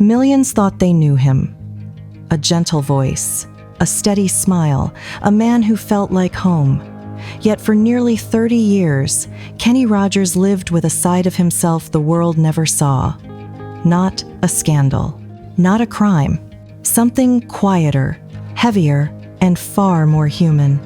Millions thought they knew him. A gentle voice, a steady smile, a man who felt like home. Yet for nearly 30 years, Kenny Rogers lived with a side of himself the world never saw. Not a scandal, not a crime. Something quieter, heavier, and far more human.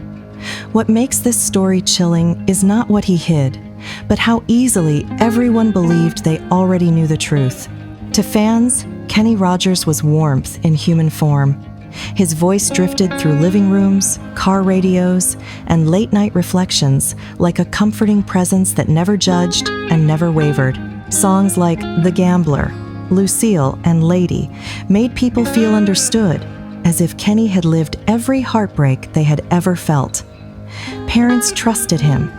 What makes this story chilling is not what he hid, but how easily everyone believed they already knew the truth. To fans, Kenny Rogers was warmth in human form. His voice drifted through living rooms, car radios, and late-night reflections like a comforting presence that never judged and never wavered. Songs like The Gambler, Lucille, and Lady made people feel understood, as if Kenny had lived every heartbreak they had ever felt. Parents trusted him.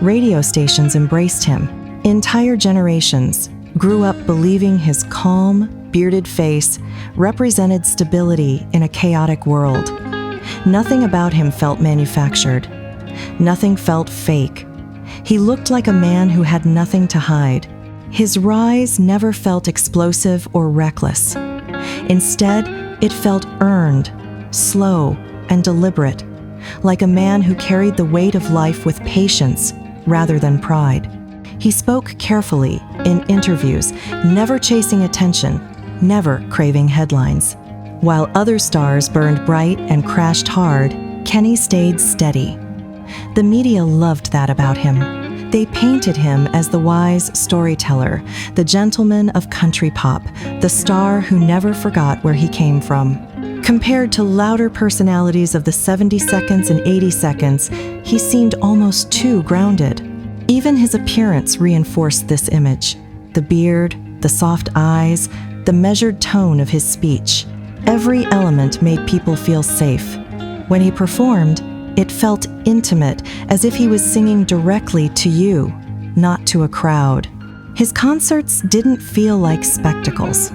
Radio stations embraced him. Entire generations grew up believing his calm, bearded face represented stability in a chaotic world. Nothing about him felt manufactured. Nothing felt fake. He looked like a man who had nothing to hide. His rise never felt explosive or reckless. Instead, it felt earned, slow, and deliberate, like a man who carried the weight of life with patience rather than pride. He spoke carefully in interviews, never chasing attention, never craving headlines. While other stars burned bright and crashed hard, Kenny stayed steady. The media loved that about him. They painted him as the wise storyteller, the gentleman of country pop, the star who never forgot where he came from. Compared to louder personalities of the 70 seconds and 80 seconds, he seemed almost too grounded. Even his appearance reinforced this image. The beard, the soft eyes, the measured tone of his speech. Every element made people feel safe. When he performed, it felt intimate, as if he was singing directly to you, not to a crowd. His concerts didn't feel like spectacles.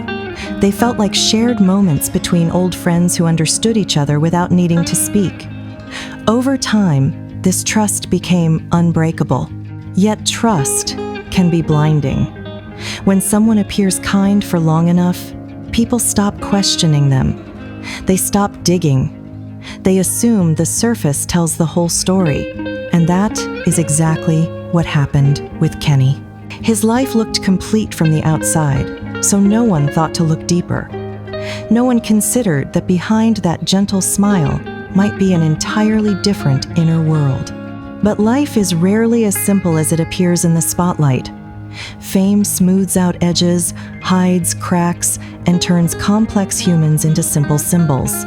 They felt like shared moments between old friends who understood each other without needing to speak. Over time, this trust became unbreakable. Yet trust can be blinding. When someone appears kind for long enough, people stop questioning them. They stop digging. They assume the surface tells the whole story, and that is exactly what happened with Kenny. His life looked complete from the outside, so no one thought to look deeper. No one considered that behind that gentle smile might be an entirely different inner world. But life is rarely as simple as it appears in the spotlight. Fame smooths out edges, hides cracks, and turns complex humans into simple symbols.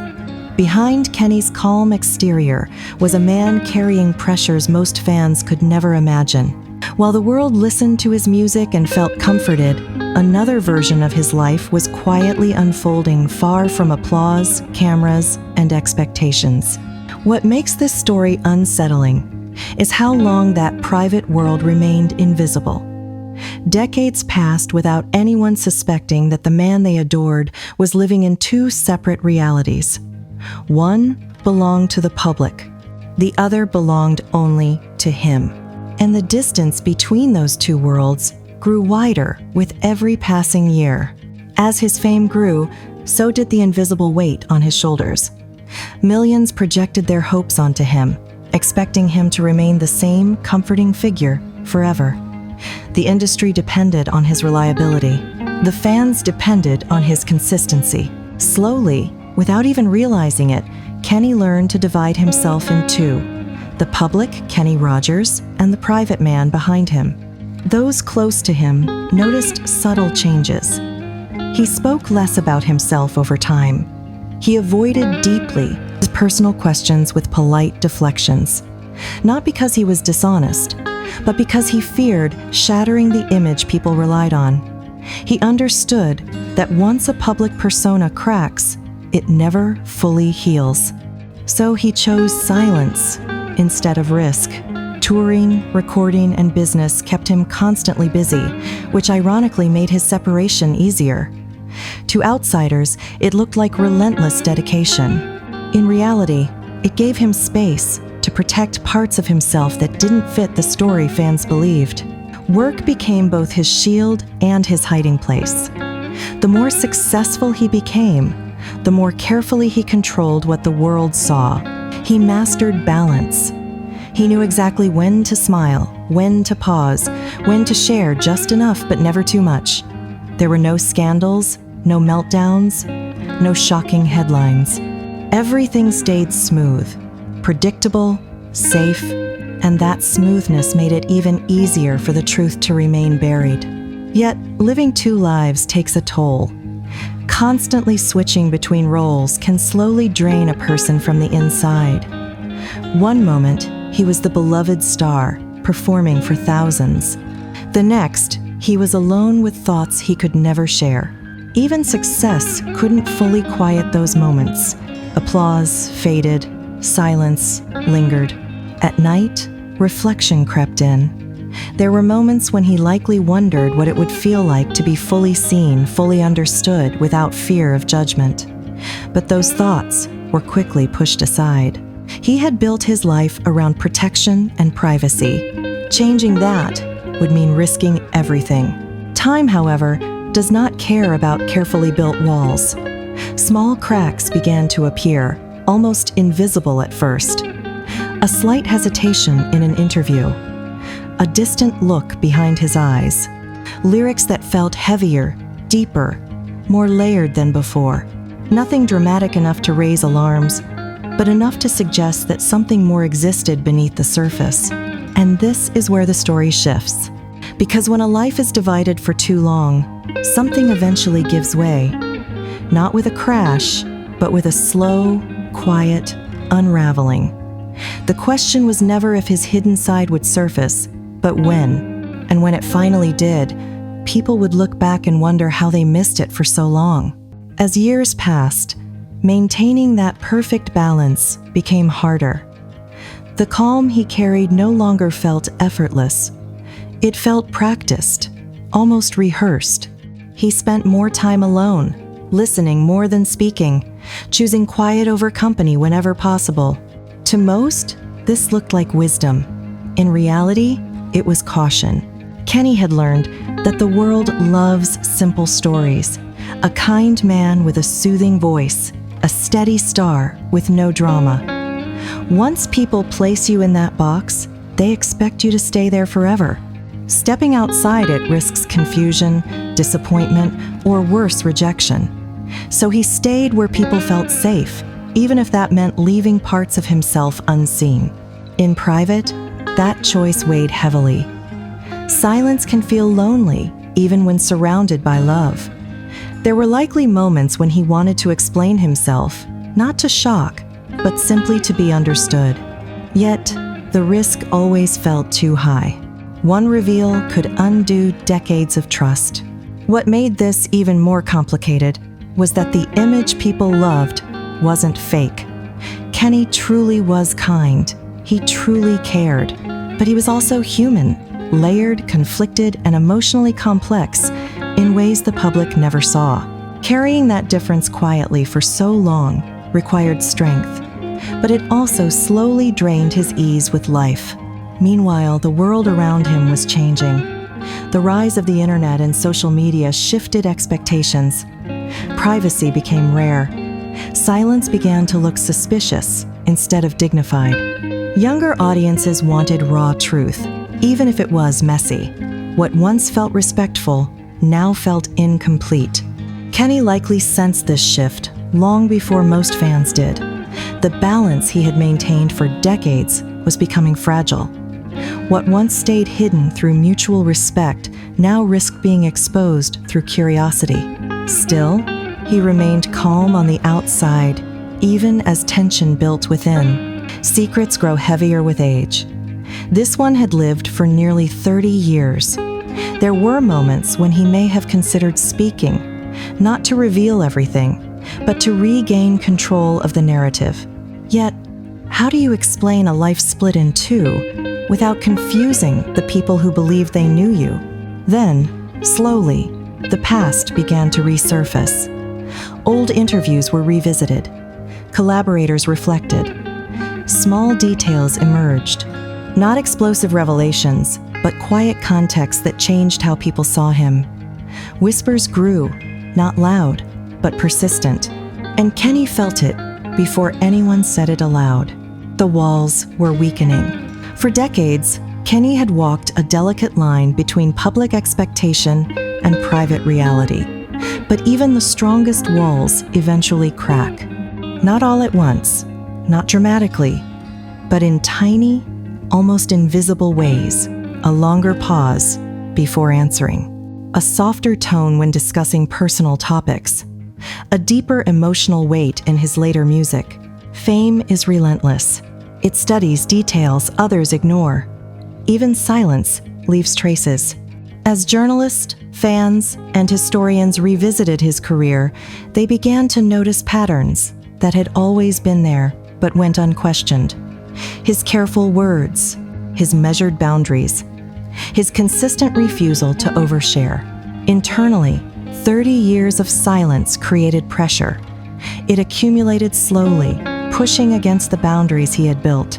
Behind Kenny's calm exterior was a man carrying pressures most fans could never imagine. While the world listened to his music and felt comforted, another version of his life was quietly unfolding far from applause, cameras, and expectations. What makes this story unsettling is how long that private world remained invisible. Decades passed without anyone suspecting that the man they adored was living in two separate realities. One belonged to the public, the other belonged only to him. And the distance between those two worlds grew wider with every passing year. As his fame grew, so did the invisible weight on his shoulders. Millions projected their hopes onto him, expecting him to remain the same comforting figure forever. The industry depended on his reliability. The fans depended on his consistency. Slowly, without even realizing it, Kenny learned to divide himself in two: the public, Kenny Rogers, and the private man behind him. Those close to him noticed subtle changes. He spoke less about himself over time. He avoided deeply his personal questions with polite deflections, not because he was dishonest, but because he feared shattering the image people relied on. He understood that once a public persona cracks, it never fully heals. So he chose silence instead of risk. Touring, recording, and business kept him constantly busy, which ironically made his separation easier. To outsiders, it looked like relentless dedication. In reality, it gave him space to protect parts of himself that didn't fit the story fans believed. Work became both his shield and his hiding place. The more successful he became, the more carefully he controlled what the world saw. He mastered balance. He knew exactly when to smile, when to pause, when to share just enough but never too much. There were no scandals, no meltdowns, no shocking headlines. Everything stayed smooth, predictable, safe, and that smoothness made it even easier for the truth to remain buried. Yet, living two lives takes a toll. Constantly switching between roles can slowly drain a person from the inside. One moment, he was the beloved star, performing for thousands. The next, he was alone with thoughts he could never share. Even success couldn't fully quiet those moments. Applause faded, silence lingered. At night, reflection crept in. There were moments when he likely wondered what it would feel like to be fully seen, fully understood, without fear of judgment. But those thoughts were quickly pushed aside. He had built his life around protection and privacy. Changing that would mean risking everything. Time, however, does not care about carefully built walls. Small cracks began to appear, almost invisible at first. A slight hesitation in an interview. A distant look behind his eyes. Lyrics that felt heavier, deeper, more layered than before. Nothing dramatic enough to raise alarms, but enough to suggest that something more existed beneath the surface. And this is where the story shifts. Because when a life is divided for too long, something eventually gives way. Not with a crash, but with a slow, quiet unraveling. The question was never if his hidden side would surface, but when. And when it finally did, people would look back and wonder how they missed it for so long. As years passed, maintaining that perfect balance became harder. The calm he carried no longer felt effortless. It felt practiced, almost rehearsed. He spent more time alone, listening more than speaking, choosing quiet over company whenever possible. To most, this looked like wisdom. In reality, it was caution. Kenny had learned that the world loves simple stories. A kind man with a soothing voice, a steady star with no drama. Once people place you in that box, they expect you to stay there forever. Stepping outside it risks confusion, disappointment, or worse, rejection. So he stayed where people felt safe, even if that meant leaving parts of himself unseen. In private, that choice weighed heavily. Silence can feel lonely, even when surrounded by love. There were likely moments when he wanted to explain himself, not to shock, but simply to be understood. Yet, the risk always felt too high. One reveal could undo decades of trust. What made this even more complicated was that the image people loved wasn't fake. Kenny truly was kind. He truly cared. But he was also human, layered, conflicted, and emotionally complex in ways the public never saw. Carrying that difference quietly for so long required strength, but it also slowly drained his ease with life. Meanwhile, the world around him was changing. The rise of the internet and social media shifted expectations. Privacy became rare. Silence began to look suspicious instead of dignified. Younger audiences wanted raw truth, even if it was messy. What once felt respectful now felt incomplete. Kenny likely sensed this shift long before most fans did. The balance he had maintained for decades was becoming fragile. What once stayed hidden through mutual respect now risked being exposed through curiosity. Still, he remained calm on the outside, even as tension built within. Secrets grow heavier with age. This one had lived for nearly 30 years. There were moments when he may have considered speaking, not to reveal everything, but to regain control of the narrative. Yet, how do you explain a life split in two without confusing the people who believed they knew you? Then, slowly, the past began to resurface. Old interviews were revisited. Collaborators reflected. Small details emerged. Not explosive revelations, but quiet context that changed how people saw him. Whispers grew, not loud, but persistent. And Kenny felt it before anyone said it aloud. The walls were weakening. For decades, Kenny had walked a delicate line between public expectation and private reality. But even the strongest walls eventually crack. Not all at once, not dramatically, but in tiny, almost invisible ways. A longer pause before answering. A softer tone when discussing personal topics. A deeper emotional weight in his later music. Fame is relentless. It studies details others ignore. Even silence leaves traces. As journalists, fans, and historians revisited his career, they began to notice patterns that had always been there but went unquestioned. His careful words, his measured boundaries, his consistent refusal to overshare. Internally, 30 years of silence created pressure. It accumulated slowly, pushing against the boundaries he had built.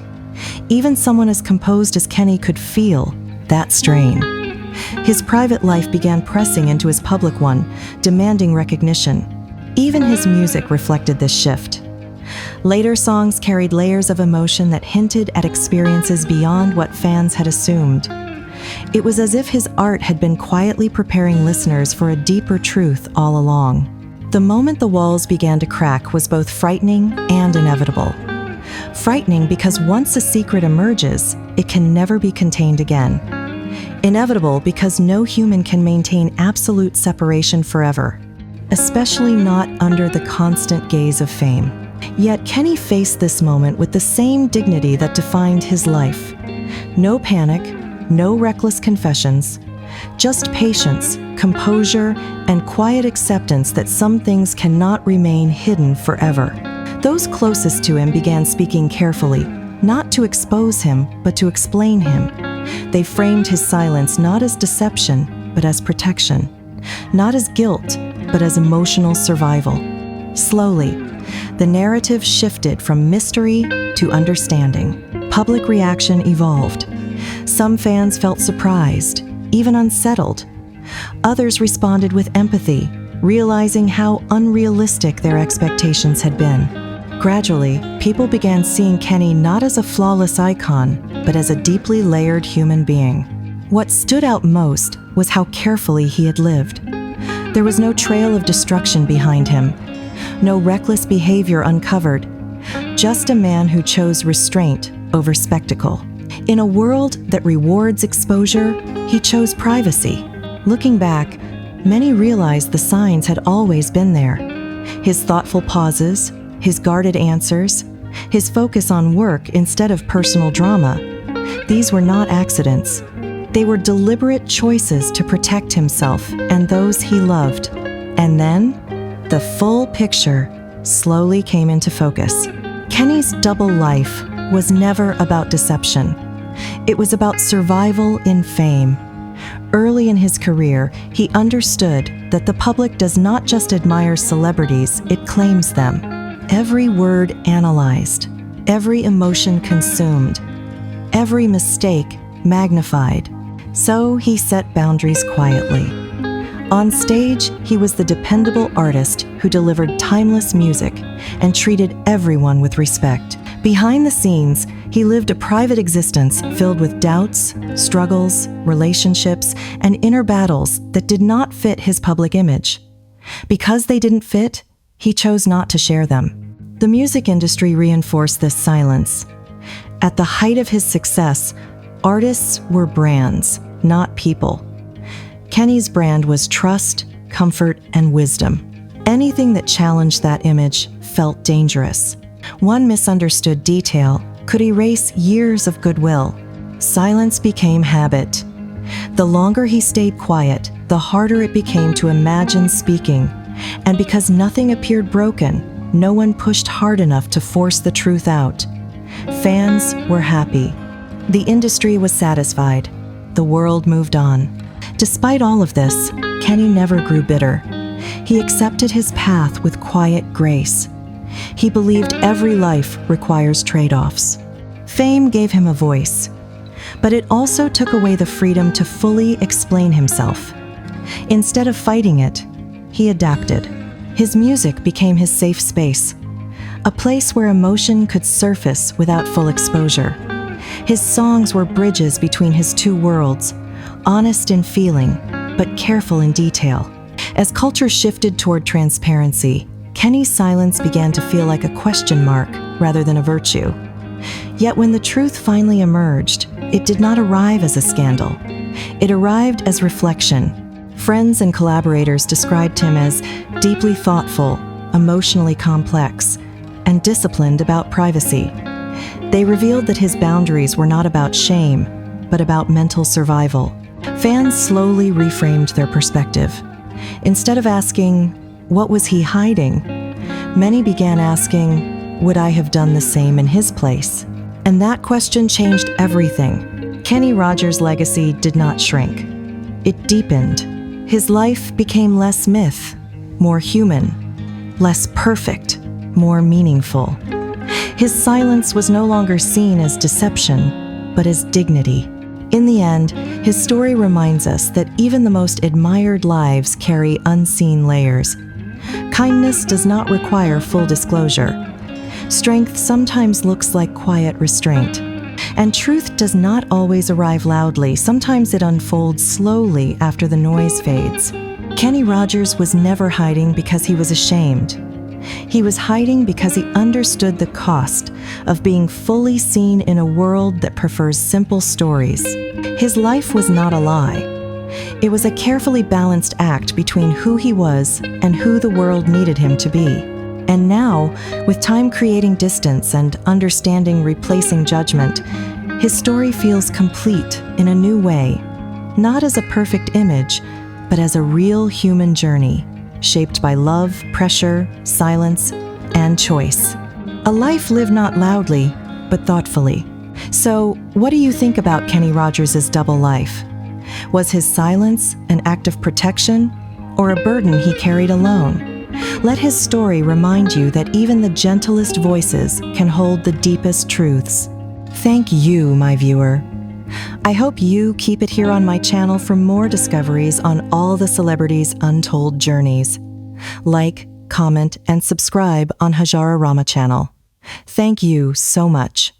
Even someone as composed as Kenny could feel that strain. His private life began pressing into his public one, demanding recognition. Even his music reflected this shift. Later songs carried layers of emotion that hinted at experiences beyond what fans had assumed. It was as if his art had been quietly preparing listeners for a deeper truth all along. The moment the walls began to crack was both frightening and inevitable. Frightening because once a secret emerges, it can never be contained again. Inevitable because no human can maintain absolute separation forever, especially not under the constant gaze of fame. Yet Kenny faced this moment with the same dignity that defined his life. No panic, no reckless confessions, just patience, composure, and quiet acceptance that some things cannot remain hidden forever. Those closest to him began speaking carefully, not to expose him, but to explain him. They framed his silence not as deception, but as protection. Not as guilt, but as emotional survival. Slowly, the narrative shifted from mystery to understanding. Public reaction evolved. Some fans felt surprised, even unsettled. Others responded with empathy, realizing how unrealistic their expectations had been. Gradually, people began seeing Kenny not as a flawless icon, but as a deeply layered human being. What stood out most was how carefully he had lived. There was no trail of destruction behind him, no reckless behavior uncovered, just a man who chose restraint over spectacle. In a world that rewards exposure, he chose privacy. Looking back, many realized the signs had always been there. His thoughtful pauses, his guarded answers, his focus on work instead of personal drama. These were not accidents. They were deliberate choices to protect himself and those he loved. And then, the full picture slowly came into focus. Kenny's double life was never about deception. It was about survival in fame. Early in his career, he understood that the public does not just admire celebrities, it claims them. Every word analyzed, every emotion consumed, every mistake magnified. So he set boundaries quietly. On stage, he was the dependable artist who delivered timeless music and treated everyone with respect. Behind the scenes, he lived a private existence filled with doubts, struggles, relationships, and inner battles that did not fit his public image. Because they didn't fit, he chose not to share them. The music industry reinforced this silence. At the height of his success, artists were brands, not people. Kenny's brand was trust, comfort, and wisdom. Anything that challenged that image felt dangerous. One misunderstood detail could erase years of goodwill. Silence became habit. The longer he stayed quiet, the harder it became to imagine speaking. And because nothing appeared broken, no one pushed hard enough to force the truth out. Fans were happy. The industry was satisfied. The world moved on. Despite all of this, Kenny never grew bitter. He accepted his path with quiet grace. He believed every life requires trade-offs. Fame gave him a voice, but it also took away the freedom to fully explain himself. Instead of fighting it, he adapted. His music became his safe space, a place where emotion could surface without full exposure. His songs were bridges between his two worlds, honest in feeling, but careful in detail. As culture shifted toward transparency, Kenny's silence began to feel like a question mark rather than a virtue. Yet when the truth finally emerged, it did not arrive as a scandal. It arrived as reflection. Friends and collaborators described him as deeply thoughtful, emotionally complex, and disciplined about privacy. They revealed that his boundaries were not about shame, but about mental survival. Fans slowly reframed their perspective. Instead of asking, "What was he hiding?" many began asking, "Would I have done the same in his place?" And that question changed everything. Kenny Rogers' legacy did not shrink. It deepened. His life became less myth, more human, less perfect, more meaningful. His silence was no longer seen as deception, but as dignity. In the end, his story reminds us that even the most admired lives carry unseen layers. Kindness does not require full disclosure. Strength sometimes looks like quiet restraint. And truth does not always arrive loudly. Sometimes it unfolds slowly after the noise fades. Kenny Rogers was never hiding because he was ashamed. He was hiding because he understood the cost of being fully seen in a world that prefers simple stories. His life was not a lie. It was a carefully balanced act between who he was and who the world needed him to be. And now, with time creating distance and understanding replacing judgment, his story feels complete in a new way, not as a perfect image, but as a real human journey, shaped by love, pressure, silence, and choice. A life lived not loudly, but thoughtfully. So, what do you think about Kenny Rogers' double life? Was his silence an act of protection, or a burden he carried alone? Let his story remind you that even the gentlest voices can hold the deepest truths. Thank you, my viewer. I hope you keep it here on my channel for more discoveries on all the celebrities' untold journeys. Like, comment, and subscribe on Hajara Rama channel. Thank you so much.